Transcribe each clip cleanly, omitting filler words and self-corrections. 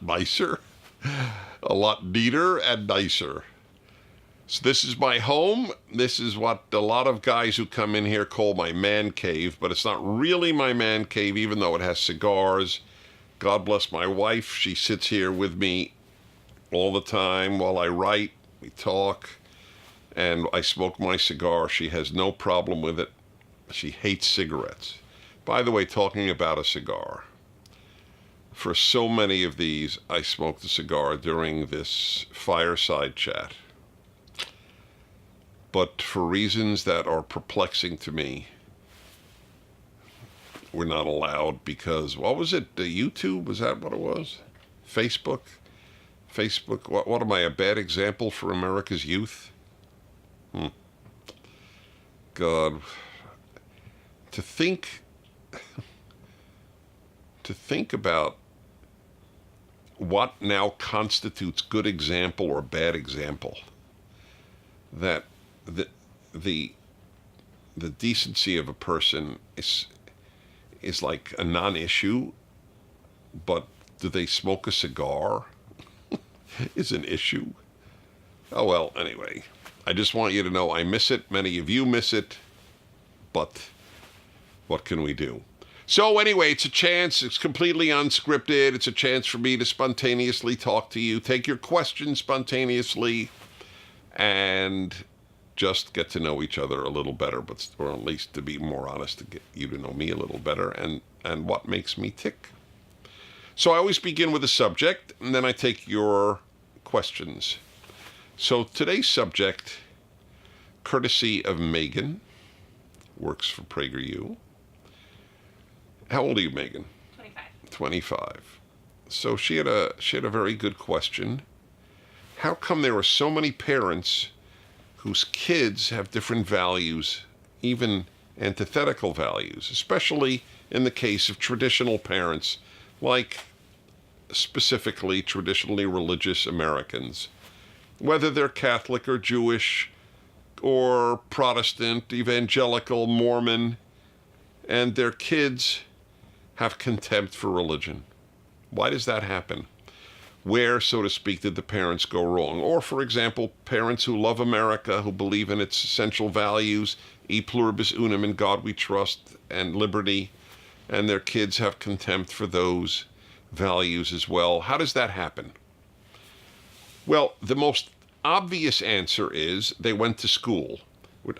nicer, a lot neater and nicer. So this is my home. This is what a lot of guys who come in here call my man cave, but it's not really my man cave, even though it has cigars. God bless my wife. She sits here with me all the time while I write, we talk, and I smoke my cigar. She has no problem with it. She hates cigarettes. By the way, talking about a cigar, for so many of these, I smoked a cigar during this Fireside Chat. But for reasons that are perplexing to me, we're not allowed because, what was it? YouTube? Was that what it was? Facebook? What am I, a bad example for America's youth? God. To think about what now constitutes good example or bad example, that the decency of a person is like a non-issue, but do they smoke a cigar is an issue. Oh well, anyway, I just want you to know I miss it. Many of you miss it, but what can we do? So anyway, it's a chance. It's completely unscripted. It's a chance for me to spontaneously talk to you, take your questions spontaneously, and just get to know each other a little better, or at least to be more honest, to get you to know me a little better and what makes me tick. So I always begin with a subject, and then I take your questions. So today's subject, courtesy of Megan, works for PragerU. How old are you, Megan? 25. 25. So she had a very good question. How come there are so many parents whose kids have different values, even antithetical values, especially in the case of traditional parents, like specifically traditionally religious Americans, whether they're Catholic or Jewish or Protestant, evangelical, Mormon, and their kids have contempt for religion? Why does that happen? Where, so to speak, did the parents go wrong? Or, for example, parents who love America, who believe in its essential values, e pluribus unum, in God we trust, and liberty, and their kids have contempt for those values as well. How does that happen? Well, the most obvious answer is they went to school.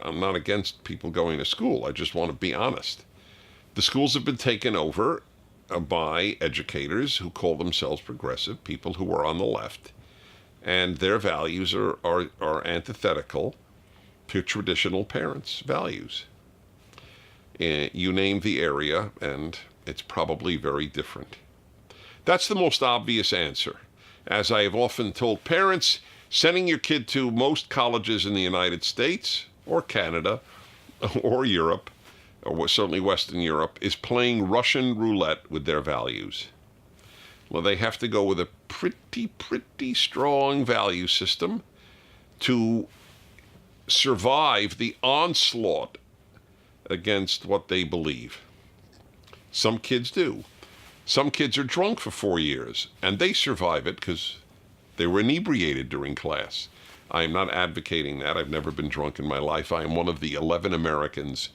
I'm not against people going to school. I just want to be honest. The schools have been taken over by educators who call themselves progressive, people who are on the left, and their values are antithetical to traditional parents' values. You name the area, and it's probably very different. That's the most obvious answer. As I have often told parents, sending your kid to most colleges in the United States or Canada or Europe, or certainly Western Europe, is playing Russian roulette with their values. Well, they have to go with a pretty strong value system to survive the onslaught against what they believe. Some kids do. Some kids are drunk for 4 years, and they survive it because they were inebriated during class. I am not advocating that. I've never been drunk in my life. I am one of the 11 Americans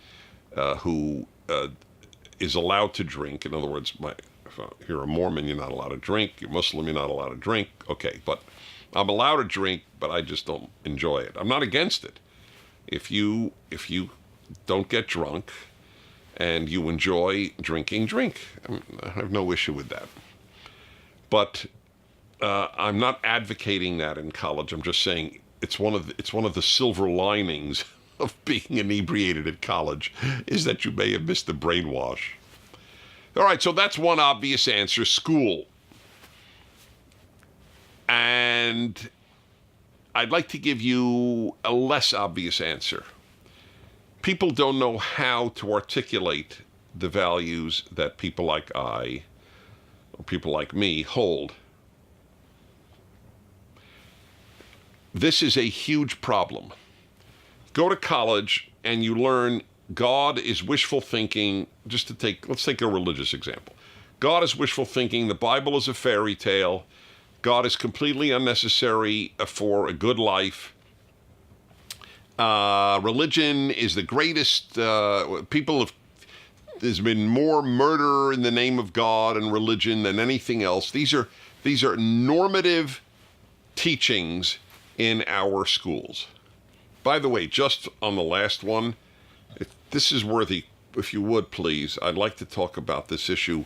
who is allowed to drink. In other words, if you're a Mormon, you're not allowed to drink. You're Muslim, you're not allowed to drink. Okay, but I'm allowed to drink, but I just don't enjoy it. I'm not against it. If you don't get drunk and you enjoy drinking, drink. I have no issue with that. But I'm not advocating that in college. I'm just saying it's one of the silver linings of being inebriated at college is that you may have missed the brainwash. All right, so that's one obvious answer, school. And I'd like to give you a less obvious answer. People don't know how to articulate the values that people like I, or people like me, hold. This is a huge problem. Go to college and you learn God is wishful thinking. Let's take a religious example. God is wishful thinking. The Bible is a fairy tale. God is completely unnecessary for a good life. Religion is the greatest. There's been more murder in the name of God and religion than anything else. These are normative teachings in our schools. By the way, just on the last one, this is worthy, if you would please, I'd like to talk about this issue.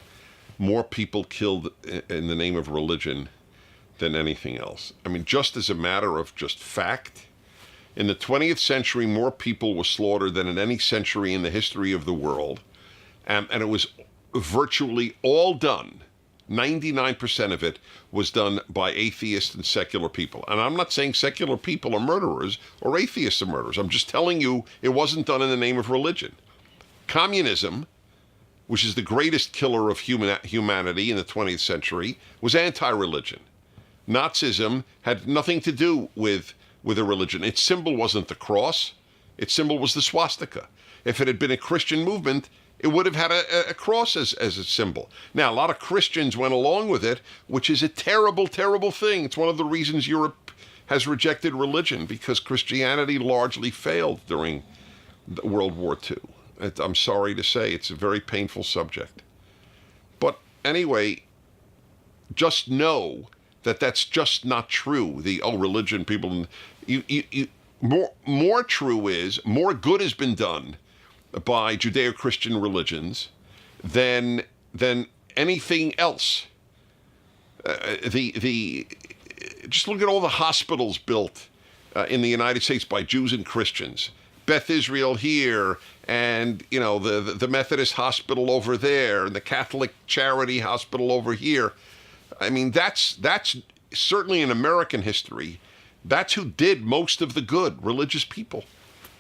More people killed in the name of religion than anything else. I mean, just as a matter of just fact, in the 20th century, more people were slaughtered than in any century in the history of the world. And it was virtually all done. 99% of it was done by atheists and secular people. And I'm not saying secular people are murderers or atheists are murderers. I'm just telling you it wasn't done in the name of religion. Communism, which is the greatest killer of humanity in the 20th century, was anti-religion. Nazism had nothing to do with a religion. Its symbol wasn't the cross. Its symbol was the swastika. If it had been a Christian movement, it would have had a cross as a symbol. Now, a lot of Christians went along with it, which is a terrible, terrible thing. It's one of the reasons Europe has rejected religion, because Christianity largely failed during World War II. I'm sorry to say, it's a very painful subject. But anyway, just know that that's just not true. Religion, people, more true is, more good has been done by Judeo-Christian religions than anything else. Just look at all the hospitals built in the United States by Jews and Christians. Beth Israel here, and the Methodist hospital over there, and the Catholic Charity Hospital over here. I mean, that's certainly in American history. That's who did most of the good, religious people,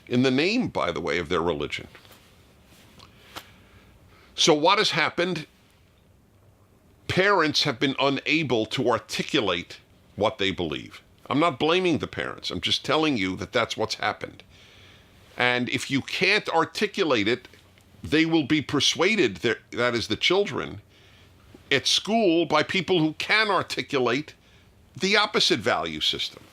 in the name, by the way, of their religion. So what has happened? Parents have been unable to articulate what they believe. I'm not blaming the parents. I'm just telling you that that's what's happened. And if you can't articulate it, they will be persuaded, that is the children, at school by people who can articulate the opposite value system.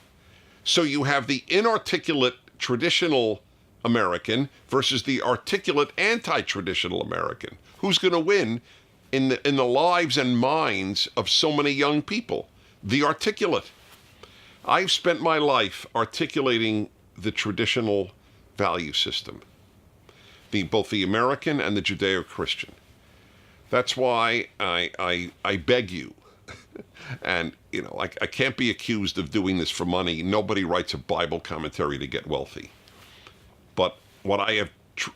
So you have the inarticulate traditional American versus the articulate anti-traditional American. Who's going to win in the lives and minds of so many young people? The articulate. I've spent my life articulating the traditional value system, both the American and the Judeo-Christian. That's why I beg you, and I can't be accused of doing this for money. Nobody writes a Bible commentary to get wealthy. But what I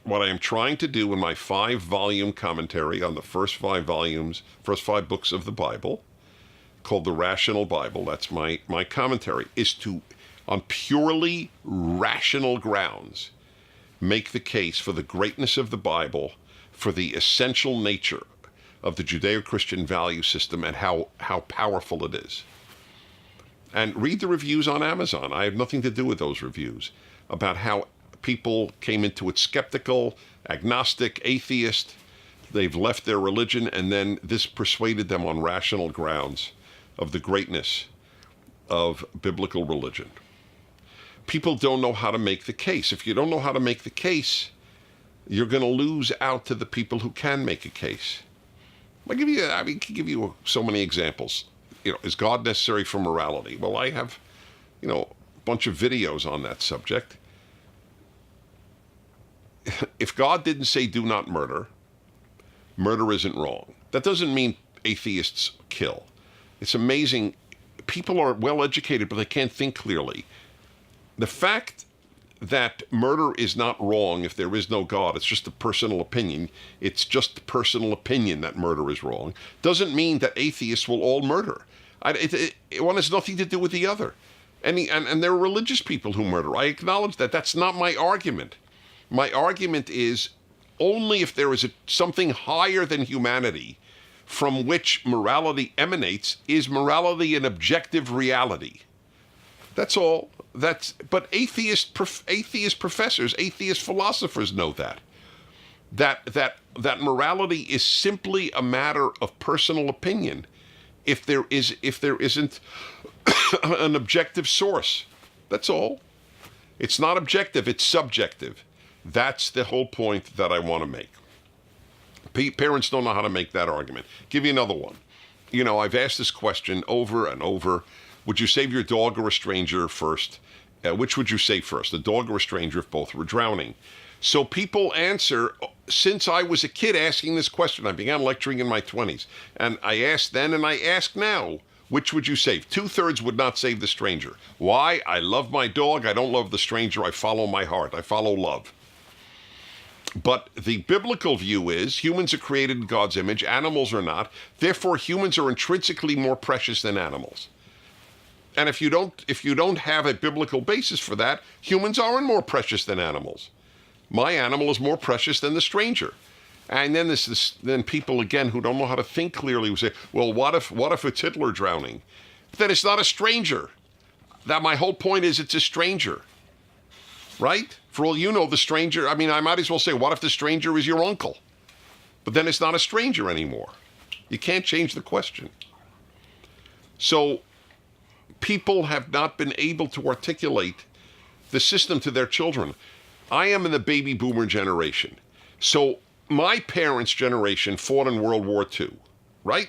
am trying to do in my 5-volume commentary on the first 5 books of the Bible, called the Rational Bible, that's my commentary, is to, on purely rational grounds, make the case for the greatness of the Bible, for the essential nature of the Judeo-Christian value system, and how powerful it is. And read the reviews on Amazon. I have nothing to do with those reviews, about how people came into it skeptical, agnostic, atheist. They've left their religion, and then this persuaded them on rational grounds of the greatness of biblical religion. People don't know how to make the case. If you don't know how to make the case, you're going to lose out to the people who can make a case. I can give you so many examples. Is God necessary for morality? Well, I have, a bunch of videos on that subject. If God didn't say do not murder, murder isn't wrong. That doesn't mean atheists kill. It's amazing. People are well educated, but they can't think clearly. The fact that murder is not wrong if there is no God, it's just a personal opinion. It's just a personal opinion that murder is wrong. Doesn't mean that atheists will all murder. One has nothing to do with the other. And there are religious people who murder. I acknowledge that. That's not my argument. My argument is only if there is something higher than humanity from which morality emanates, is morality an objective reality. That's all. But atheist professors, atheist philosophers know that. that morality is simply a matter of personal opinion. If there isn't an objective source, that's all. It's not objective, it's subjective. That's the whole point that I want to make. Parents don't know how to make that argument. Give you another one. I've asked this question over and over. Would you save your dog or a stranger first? Which would you save first, a dog or a stranger if both were drowning? So people answer, since I was a kid asking this question, I began lecturing in my 20s, and I asked then and I ask now, which would you save? 2/3 would not save the stranger. Why? I love my dog. I don't love the stranger. I follow my heart. I follow love. But the biblical view is humans are created in God's image, animals are not. Therefore, humans are intrinsically more precious than animals. And if you don't have a biblical basis for that, humans aren't more precious than animals. My animal is more precious than the stranger. And then then people again who don't know how to think clearly will say, well, what if it's Hitler drowning? Then it's not a stranger. That my whole point is it's a stranger. Right? For all you know, the stranger, I might as well say, what if the stranger is your uncle? But then it's not a stranger anymore. You can't change the question. So people have not been able to articulate the system to their children. I am in the baby boomer generation. So my parents' generation fought in World War II, right?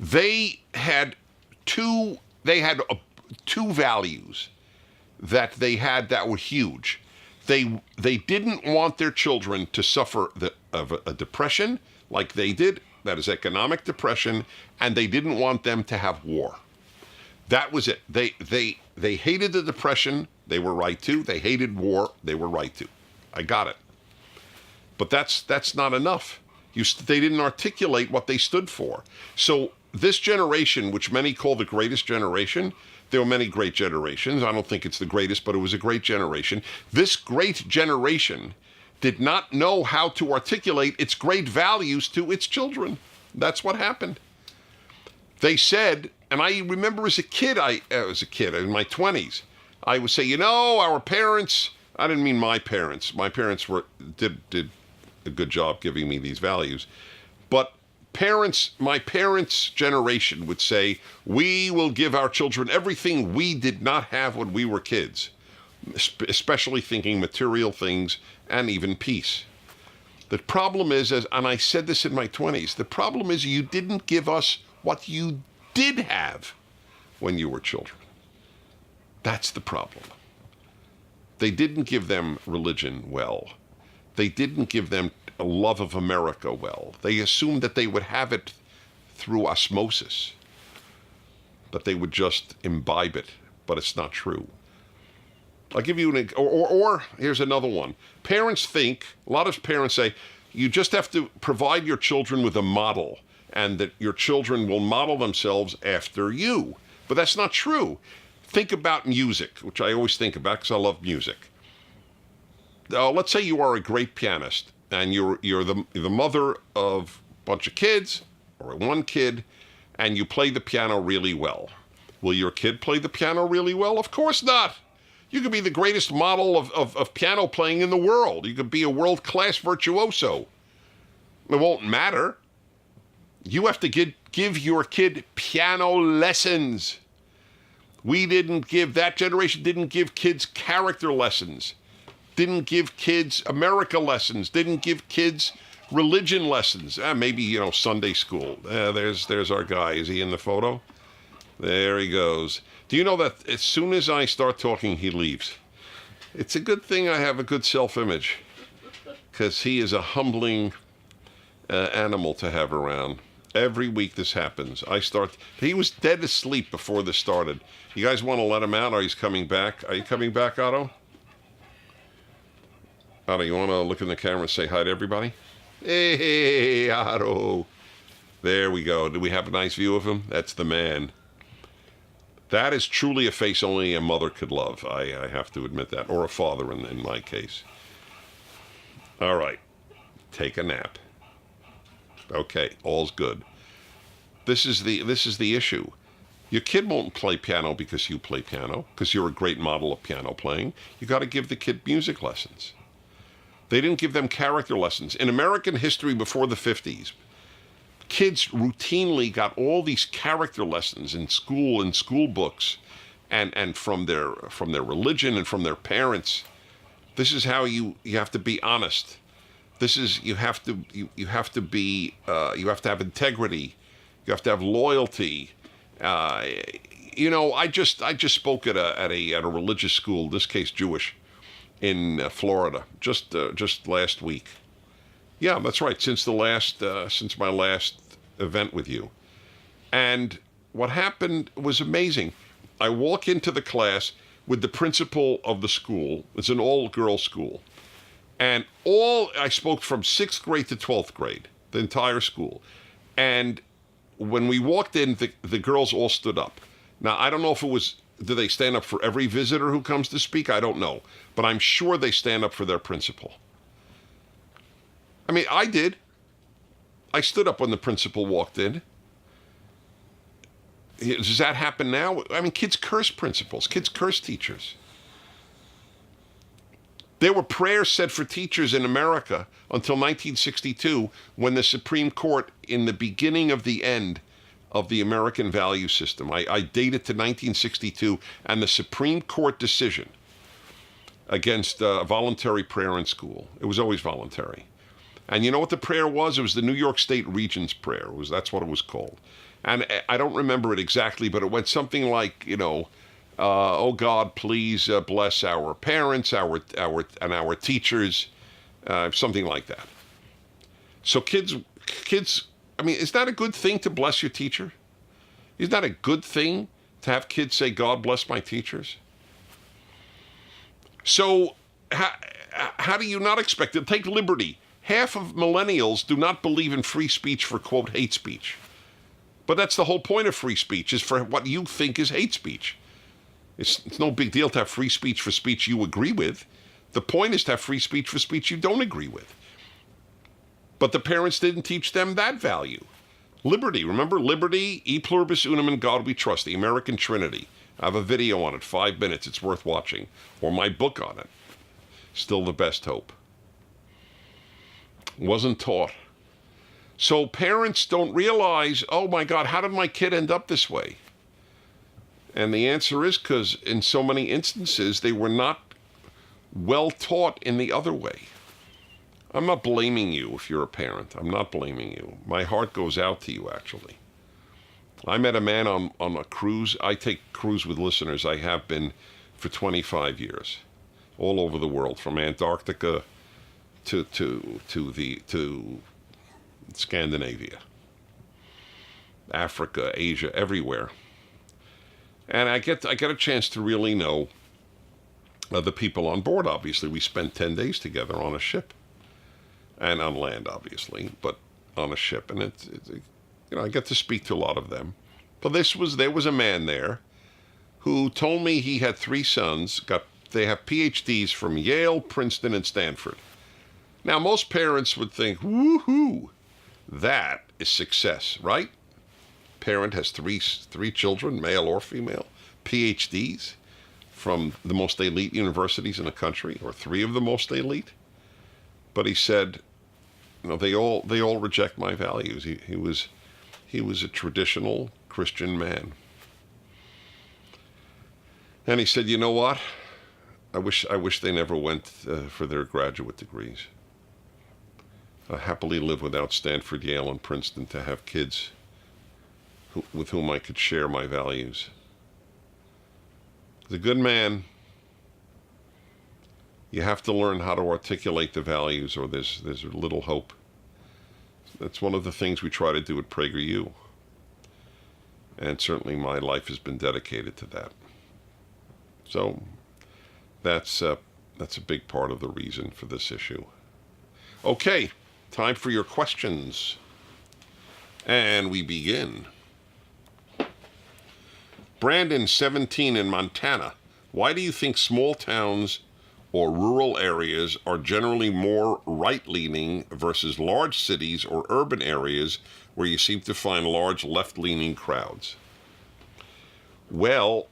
They had two values that they had that were huge. They didn't want their children to suffer of a depression like they did, that is economic depression, and they didn't want them to have war. That was it. They hated the depression, they were right to. They hated war, they were right to. I got it. But that's not enough. They didn't articulate what they stood for. So this generation, which many call the greatest generation, there were many great generations. I don't think it's the greatest, but it was a great generation. This great generation did not know how to articulate its great values to its children. That's what happened. They said, and I remember as a kid in my 20s, I would say, our parents, I didn't mean my parents. My parents did a good job giving me these values. But my parents' generation would say, we will give our children everything we did not have when we were kids, especially thinking material things and even peace. The problem is, and I said this in my 20s, the problem is you didn't give us what you did have when you were children. That's the problem. They didn't give them religion well. They didn't give them a love of America well. They assumed that they would have it through osmosis, that they would just imbibe it, but it's not true. I'll give you or here's another one. Parents think, a lot of parents say, you just have to provide your children with a model and that your children will model themselves after you. But that's not true. Think about music, which I always think about because I love music. Let's say you are a great pianist and you're the mother of a bunch of kids or one kid and you play the piano really well. Will your kid play the piano really well? Of course not. You could be the greatest model of piano playing in the world. You could be a world-class virtuoso. It won't matter. You have to give your kid piano lessons. That generation didn't give kids character lessons. Didn't give kids America lessons, didn't give kids religion lessons. Maybe, Sunday school. There's our guy. Is he in the photo? There he goes. Do you know that as soon as I start talking, he leaves? It's a good thing I have a good self-image because he is a humbling animal to have around. Every week this happens. He was dead asleep before this started. You guys want to let him out or he's coming back? Are you coming back, Otto? Otto, you want to look in the camera and say hi to everybody? Hey, Otto. There we go. Do we have a nice view of him? That's the man. That is truly a face only a mother could love. I have to admit that. Or a father in my case. All right. Take a nap. Okay, all's good. This is the issue. Your kid won't play piano because you play piano, because you're a great model of piano playing. You got to give the kid music lessons. They didn't give them character lessons. In American history before the 50s, kids routinely got all these character lessons in school books, and from their religion and from their parents. This is how you have to be honest. This is you have to have integrity. You have to have loyalty. I just spoke at a religious school, in this case Jewish, in Florida, just last week. Yeah, that's right. Since my last event with you, and what happened was amazing. I walk into the class with the principal of the school. It's an all-girls school, and I spoke from 6th grade to 12th grade, the entire school, and when we walked in, the girls all stood up. Now, I don't know if it was, do they stand up for every visitor who comes to speak? I don't know. But I'm sure they stand up for their principal. I mean, I did. I stood up when the principal walked in. Does that happen now? I mean, kids curse principals. Kids curse teachers. There were prayers said for teachers in America until 1962, when the Supreme Court, in the beginning of the end of the American value system, I date it to 1962, and the Supreme Court decision against voluntary prayer in school. It was always voluntary. And you know what the prayer was? It was the New York State Regents Prayer. That's what it was called. And I don't remember it exactly, but it went something like, oh God, please bless our parents, our teachers, something like that. So kids, I mean, is that a good thing to bless your teacher? Is that a good thing to have kids say, God bless my teachers? So how do you not expect it? Take liberty. Half of millennials do not believe in free speech for, quote, hate speech. But that's the whole point of free speech, is for what you think is hate speech. It's no big deal to have free speech for speech you agree with. The point is to have free speech for speech you don't agree with. But the parents didn't teach them that value. Liberty, remember? Liberty, e pluribus unum, in God we trust, the American Trinity. I have a video on it, 5 minutes, it's worth watching. Or my book on it, Still the Best Hope. Wasn't taught. So parents don't realize, oh my God, how did my kid end up this way? And the answer is because in so many instances, they were not well taught in the other way. I'm not blaming you if you're a parent. I'm not blaming you. My heart goes out to you, actually. I met a man on a cruise. I take cruise with listeners. I have been for 25 years, all over the world, from Antarctica to Scandinavia, Africa, Asia, everywhere. And I get a chance to really know the people on board. Obviously, we spent 10 days together on a ship, and on land, obviously, but on a ship. And I get to speak to a lot of them. But there was a man there who told me he had 3 sons. They have PhDs from Yale, Princeton, and Stanford. Now, most parents would think, woohoo, that is success, right? Parent has three children, male or female, PhDs from the most elite universities in the country, or 3 of the most elite. But he said, they all reject my values. He was a traditional Christian man. And he said, you know what? I wish they never went for their graduate degrees. I happily live without Stanford, Yale, and Princeton to have kids with whom I could share my values. As a good man, you have to learn how to articulate the values, or there's little hope. That's one of the things we try to do at PragerU. And certainly my life has been dedicated to that. So that's a big part of the reason for this issue. Okay, time for your questions. And we begin. Brandon, 17, in Montana. Why do you think small towns or rural areas are generally more right-leaning versus large cities or urban areas where you seem to find large left-leaning crowds? Well,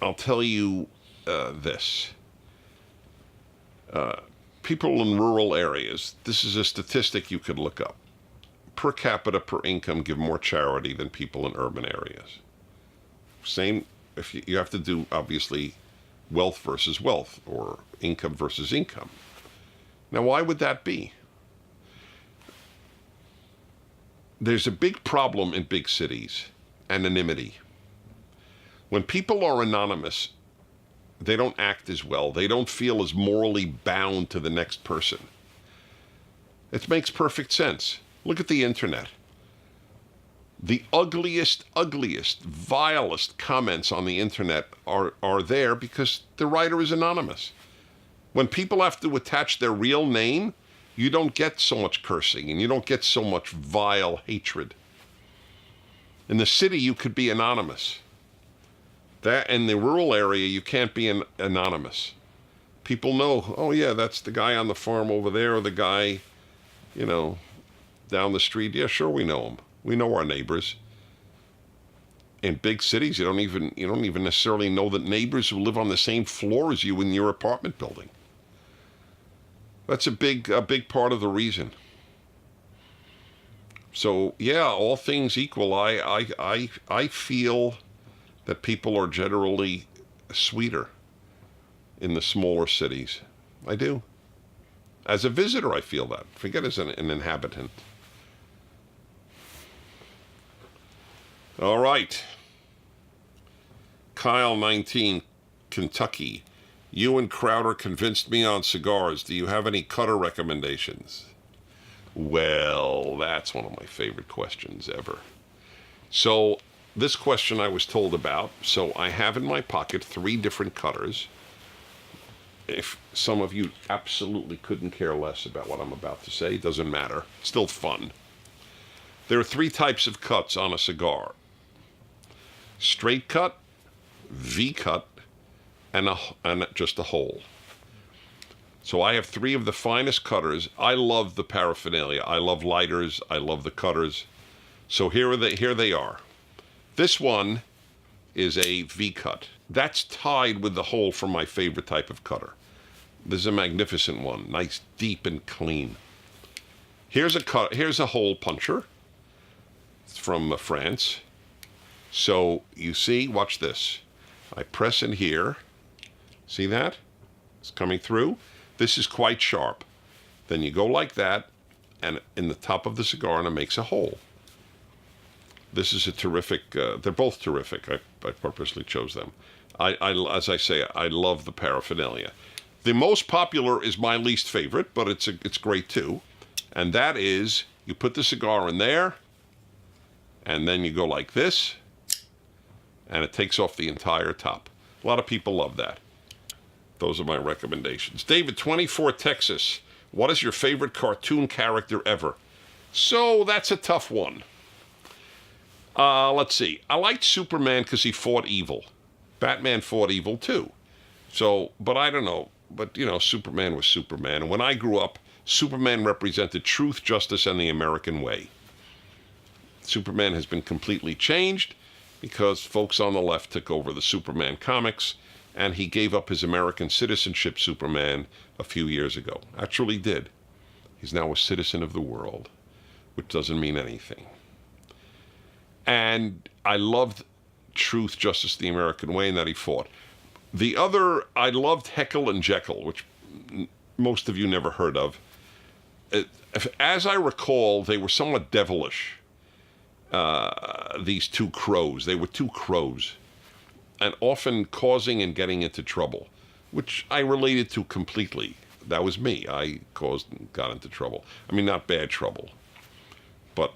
I'll tell you this. people in rural areas, this is a statistic you could look up. Per capita, per income, give more charity than people in urban areas. Same, if you have to do, obviously, wealth versus wealth, or income versus income. Now, why would that be? There's a big problem in big cities, anonymity. When people are anonymous, they don't act as well. They don't feel as morally bound to the next person. It makes perfect sense. Look at the internet. The ugliest, vilest comments on the internet are there because the writer is anonymous. When people have to attach their real name, you don't get so much cursing and you don't get so much vile hatred. In the city, you could be anonymous. That in the rural area, you can't be anonymous. People know, oh yeah, that's the guy on the farm over there, or the guy, down the street. Yeah, sure, we know him. We know our neighbors. In big cities, you don't even necessarily know the neighbors who live on the same floor as you in your apartment building. That's a big part of the reason. So yeah, all things equal, I feel that people are generally sweeter in the smaller cities. I do. As a visitor, I feel that. Forget as an inhabitant. All right. Kyle, 19, Kentucky. You and Crowder convinced me on cigars. Do you have any cutter recommendations? Well, that's one of my favorite questions ever. So this question I was told about. So I have in my pocket 3 different cutters. If some of you absolutely couldn't care less about what I'm about to say, doesn't matter. Still fun. There are 3 types of cuts on a cigar. Straight cut, V-cut, and just a hole. So I have 3 of the finest cutters. I love the paraphernalia. I love lighters. I love the cutters. So here they are. This one is a V-cut. That's tied with the hole from my favorite type of cutter. This is a magnificent one. Nice, deep, and clean. Here's a hole puncher. It's from France. So you see, watch this. I press in here. See that? It's coming through. This is quite sharp. Then you go like that, and in the top of the cigar, and it makes a hole. This is a terrific, they're both terrific. I purposely chose them. As I say, I love the paraphernalia. The most popular is my least favorite, but it's great too. And that is, you put the cigar in there, and then you go like this, and it takes off the entire top. A lot of people love that. Those are my recommendations. David, 24, Texas. What is your favorite cartoon character ever? So that's a tough one. Let's see. I liked Superman because he fought evil. Batman fought evil too. So, but I don't know. But, Superman was Superman. And when I grew up, Superman represented truth, justice, and the American way. Superman has been completely changed because folks on the left took over the Superman comics, and he gave up his American citizenship, Superman, a few years ago. Actually did. He's now a citizen of the world, which doesn't mean anything. And I loved truth, justice, the American way, and that he fought. The other, I loved Heckle and Jekyll, which most of you never heard of. As I recall, they were somewhat devilish, these 2 crows. They were 2 crows, and often causing and getting into trouble, which I related to completely. That was me. I caused and got into trouble. I mean, not bad trouble, but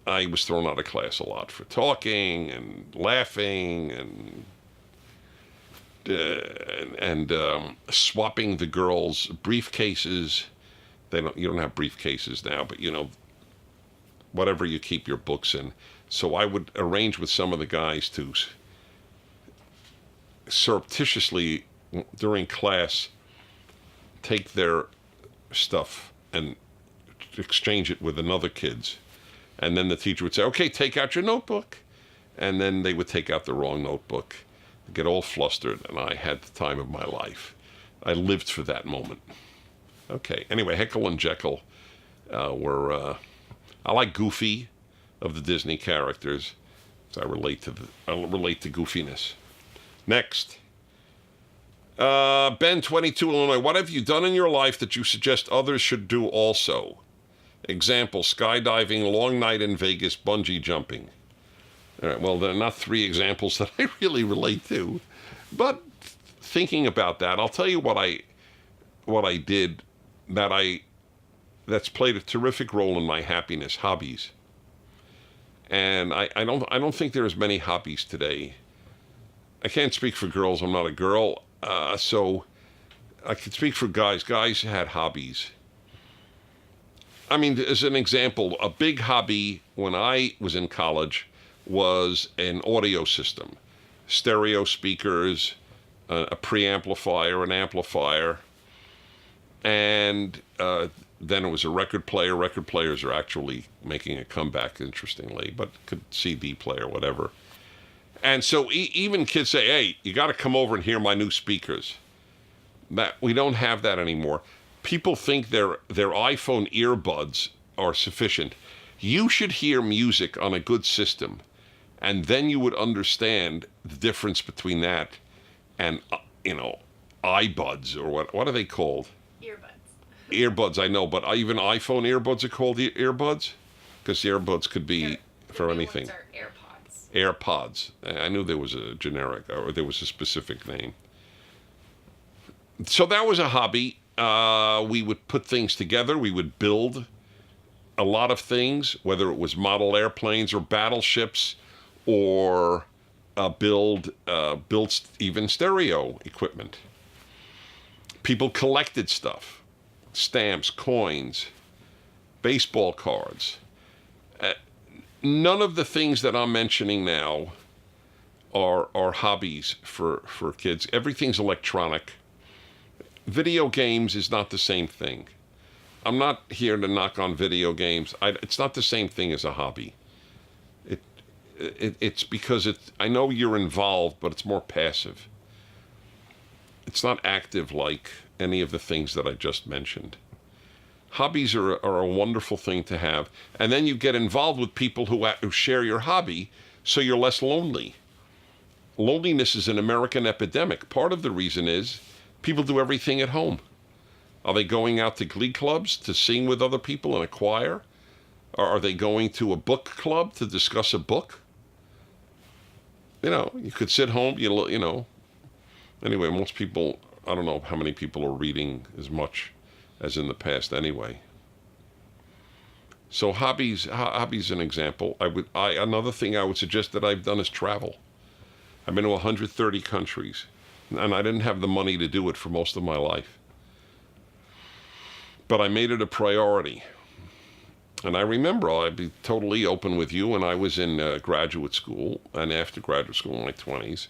I was thrown out of class a lot for talking and laughing and swapping the girls' briefcases. You don't have briefcases now, but whatever you keep your books in. So I would arrange with some of the guys to surreptitiously, during class, take their stuff and exchange it with another kid's. And then the teacher would say, okay, take out your notebook. And then they would take out the wrong notebook, get all flustered, and I had the time of my life. I lived for that moment. Okay. Anyway, Heckle and Jekyll were. I like Goofy of the Disney characters. So I relate to goofiness. Next. Ben, 22, Illinois. What have you done in your life that you suggest others should do also? Example, skydiving, long night in Vegas, bungee jumping. All right, well, they're not three examples that I really relate to. But thinking about that, I'll tell you what I did that's played a terrific role in my happiness, hobbies. And I don't think there are as many hobbies today. I can't speak for girls. I'm not a girl. So I can speak for guys. Guys had hobbies. I mean, as an example, a big hobby when I was in college was an audio system. Stereo speakers, a preamplifier, an amplifier, and then it was a record player. Record players are actually making a comeback, interestingly, but could CD player, whatever. And so even kids say, hey, you got to come over and hear my new speakers. That we don't have that anymore. People think their iPhone earbuds are sufficient. You should hear music on a good system, and then you would understand the difference between that and, iBuds, or what are they called? Earbuds, I know, but even iPhone earbuds are called earbuds? Because the earbuds could be for anything. The new ones are AirPods. I knew there was a generic, or there was a specific name. So that was a hobby. We would put things together. We would build a lot of things, whether it was model airplanes or battleships, or build even stereo equipment. People collected stuff. Stamps, coins, baseball cards. None of the things that I'm mentioning now are hobbies for kids. Everything's electronic. Video games is not the same thing. I'm not here to knock on video games. It's not the same thing as a hobby. It's because I know you're involved, but it's more passive. It's not active like any of the things that I just mentioned. Hobbies are a wonderful thing to have. And then you get involved with people who share your hobby, so you're less lonely. Loneliness is an American epidemic. Part of the reason is people do everything at home. Are they going out to glee clubs to sing with other people in a choir? Or are they going to a book club to discuss a book? You could sit home, Anyway, most people, I don't know how many people are reading as much as in the past anyway. So hobbies an example. Another thing I would suggest that I've done is travel. I've been to 130 countries, and I didn't have the money to do it for most of my life. But I made it a priority. And I remember, I'd be totally open with you, when I was in graduate school and after graduate school in my 20s.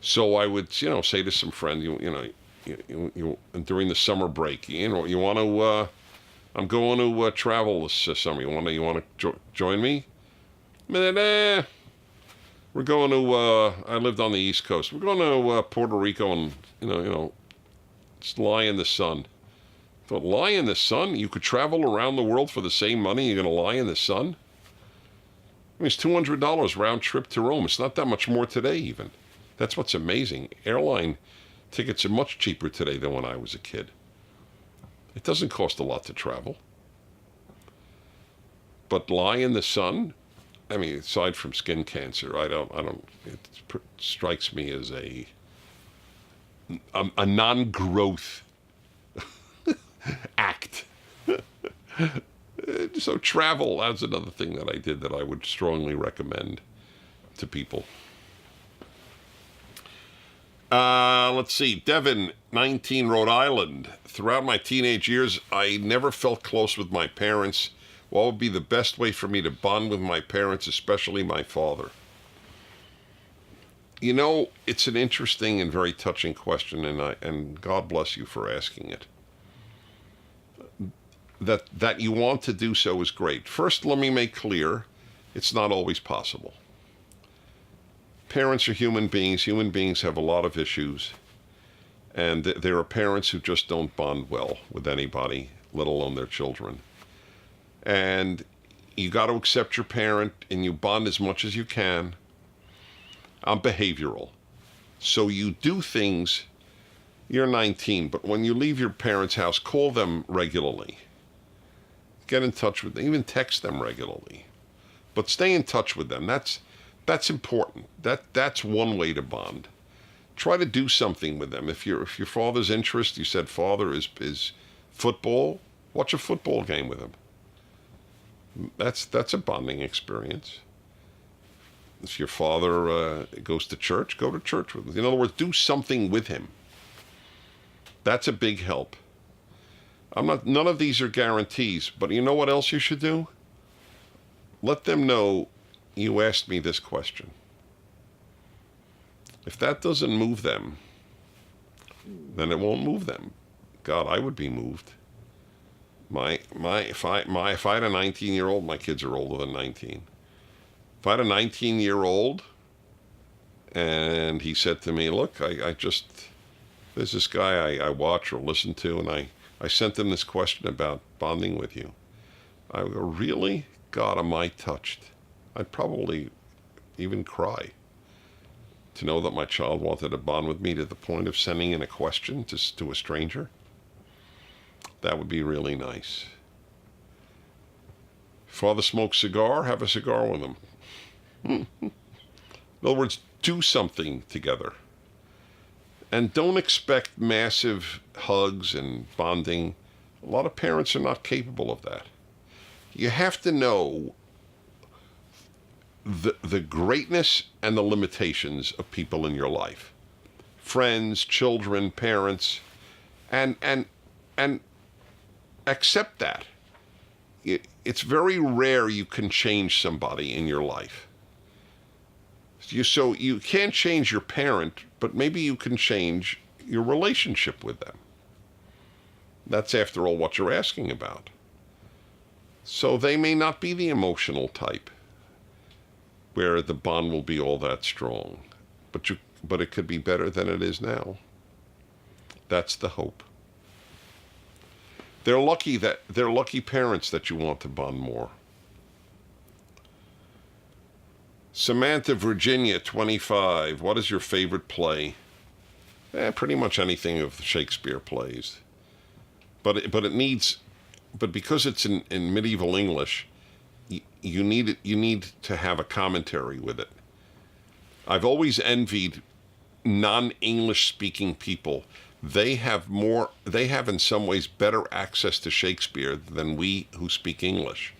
So I would, say to some friends, during the summer break, you want to, I'm going to travel this summer. You want to join me? We're going to, I lived on the East Coast. We're going to Puerto Rico and, just lie in the sun. I thought, lie in the sun? You could travel around the world for the same money, you're going to lie in the sun? I mean, it's $200 round trip to Rome. It's not that much more today even. That's what's amazing. Airline tickets are much cheaper today than when I was a kid. It doesn't cost a lot to travel. But lie in the sun, I mean, aside from skin cancer, it strikes me as a non-growth act. So travel, that's another thing that I did that I would strongly recommend to people. Let's see. Devin, 19, Rhode Island. Throughout my teenage years, I never felt close with my parents. What would be the best way for me to bond with my parents, especially my father? It's an interesting and very touching question, and God bless you for asking it. That you want to do so is great. First, let me make clear, it's not always possible. Parents are human beings. Human beings have a lot of issues. And there are parents who just don't bond well with anybody, let alone their children. And you got to accept your parent, and you bond as much as you can. I'm behavioral. So you do things, you're 19, but when you leave your parents' house, call them regularly. Get in touch with them, even text them regularly. But stay in touch with them. That's important. That's one way to bond. Try to do something with them. If your father's interest, you said father is football, watch a football game with him. That's a bonding experience. If your father goes to church, go to church with him. In other words, do something with him. That's a big help. None of these are guarantees, but you know what else you should do? Let them know you asked me this question. If that doesn't move them, then it won't move them. God, I would be moved. If I had a 19-year-old, my kids are older than 19. If I had a 19-year-old and he said to me, look, there's this guy I watch or listen to, and I sent him this question about bonding with you. I would go, really? God, am I touched? I'd probably even cry to know that my child wanted to bond with me to the point of sending in a question to a stranger. That would be really nice. Father smokes cigar, have a cigar with him. In other words, do something together. And don't expect massive hugs and bonding. A lot of parents are not capable of that. You have to know the greatness and the limitations of people in your life. Friends, children, parents, and accept that. It's very rare you can change somebody in your life. So you can't change your parent, but maybe you can change your relationship with them. That's, after all, what you're asking about. So they may not be the emotional type where the bond will be all that strong, but it could be better than it is now. That's the hope. They're lucky parents that you want to bond more. Samantha, Virginia, 25. What is your favorite play? Pretty much anything of the Shakespeare plays. But because it's in medieval English, you need to have a commentary with it. I've always envied non-English speaking people. They have in some ways better access to Shakespeare than we who speak English,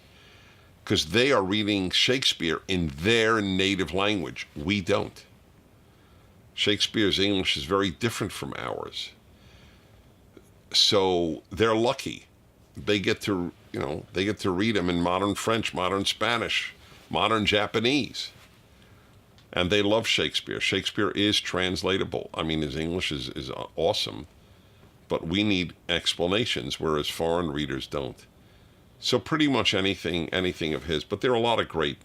because they are reading Shakespeare in their native language. We don't. Shakespeare's English is very different from ours. So they're lucky. They get to read them in modern French, modern Spanish, modern Japanese. And they love Shakespeare. Shakespeare is translatable. I mean, his English is awesome, but we need explanations, whereas foreign readers don't. So pretty much anything of his. But there are a lot of great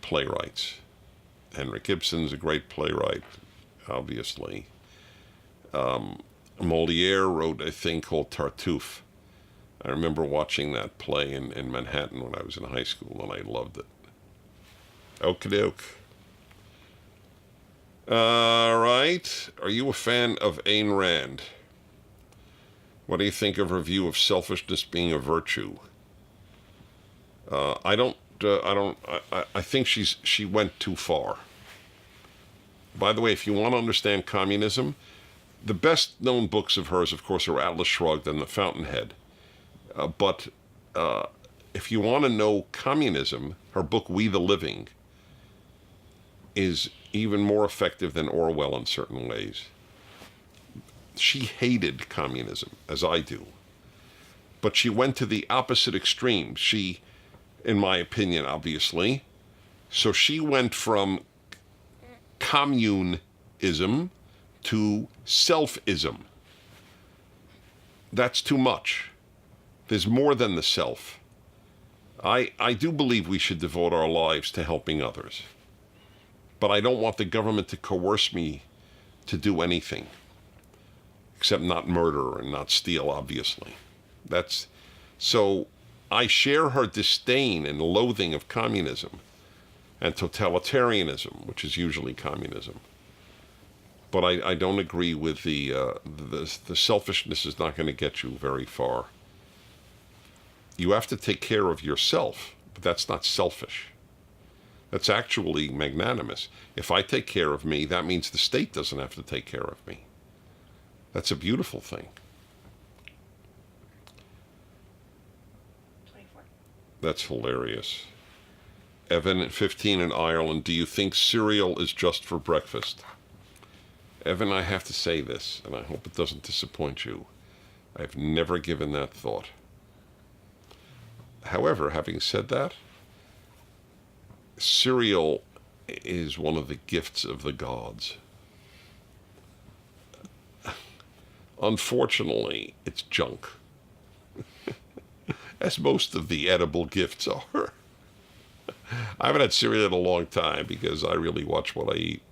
playwrights. Henrik Ibsen's a great playwright, obviously. Molière wrote a thing called Tartuffe. I remember watching that play in Manhattan when I was in high school, and I loved it. Okie doke. All right. Are you a fan of Ayn Rand? What do you think of her view of selfishness being a virtue? I think she went too far. By the way, if you want to understand communism, the best known books of hers, of course, are Atlas Shrugged and The Fountainhead. But if you want to know communism, her book We the Living is even more effective than Orwell in certain ways. She hated communism, as I do. But she went to the opposite extreme. She, in my opinion, obviously. So she went from communism to selfism. That's too much. There's more than the self. I do believe we should devote our lives to helping others. But I don't want the government to coerce me to do anything except not murder and not steal, obviously. So I share her disdain and loathing of communism and totalitarianism, which is usually communism. But I don't agree with the selfishness is not going to get you very far. You have to take care of yourself, but that's not selfish. That's actually magnanimous. If I take care of me, that means the state doesn't have to take care of me. That's a beautiful thing. 24. That's hilarious. Evan, 15 in Ireland, do you think cereal is just for breakfast? Evan, I have to say this, and I hope it doesn't disappoint you. I've never given that thought. However, having said that, cereal is one of the gifts of the gods. Unfortunately, it's junk, as most of the edible gifts are. I haven't had cereal in a long time because I really watch what I eat.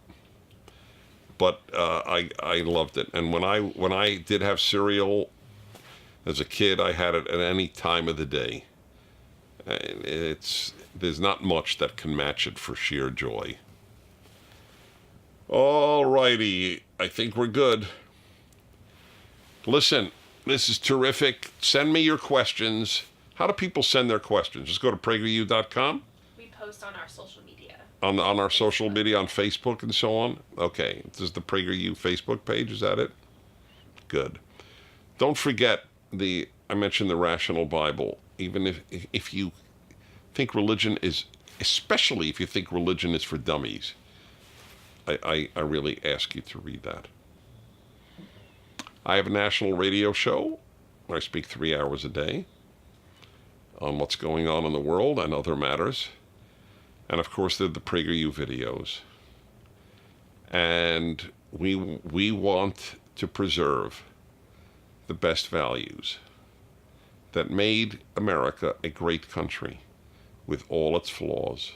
But I loved it, and when I did have cereal as a kid, I had it at any time of the day. There's not much that can match it for sheer joy. All righty, I think we're good. Listen, this is terrific. Send me your questions. How do people send their questions? Just go to prageru.com. We post on our social media. On our social media, on Facebook and so on? Okay. This is the PragerU Facebook page, is that it? Good. Don't forget, I mentioned the Rational Bible. Even if you think religion is, especially if you think religion is for dummies, I really ask you to read that. I have a national radio show where I speak 3 hours a day on what's going on in the world and other matters. And of course, there are the PragerU videos. And we want to preserve the best values that made America a great country with all its flaws.